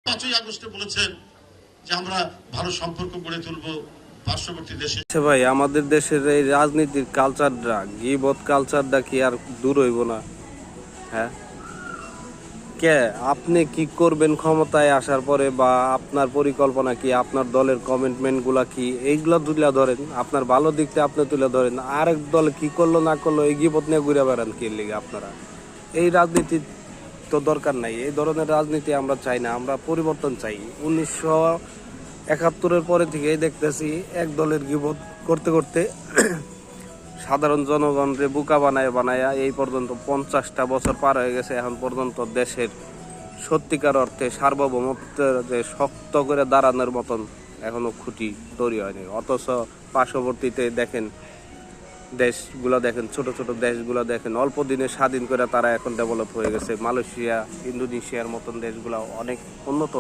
5ই আগস্টে বলেছেন যে আমরা ভালো সম্পর্ক গড়ে তুলবো পার্শ্ববর্তী দেশে। আচ্ছা ভাই, আমাদের দেশের এই রাজনীতির কালচারটা, গিবত কালচারটা কি আর দূর হইব না? হ্যাঁ, কে আপনি কি করবেন ক্ষমতায় আসার পরে, বা আপনার পরিকল্পনা কি, আপনার দলের কমিটমেন্ট গুলা কি, এইগুলা তুলে ধরেন। আপনার ভালো দিকটা আপনি তুলে ধরেন, আরেক দল কি করলো না করলো এই গিবত নিয়ে ঘুরে বেড়ান কি লিগে আপনারা? এই রাজনীতি তো দরকার নাই, এই ধরনের রাজনীতি আমরা চাই না। আমরা পরিবর্তন চাই। 1971-এর পরে থেকেই দেখতেছি এক দলের গিবত করতে করতে সাধারণ জনগণকে বোকা বানায় বানায় এই পর্যন্ত 50টা বছর পার হয়ে গেছে। এখন পর্যন্ত দেশের সত্যিকার অর্থে সার্বভৌমত্বের যে শক্ত করে দাঁড়ানোর মতন এখনো খুঁটি তৈরি হয়নি। অথচ পার্শ্ববর্তীতে দেখেন, দেশগুলো দেখেন, ছোট ছোট দেশগুলো দেখেন, অল্প দিনে স্বাধীন করে তারা এখন ডেভেলপ হয়ে গেছে। মালয়েশিয়া, ইন্দোনেশিয়ার মতন দেশগুলো অনেক উন্নত।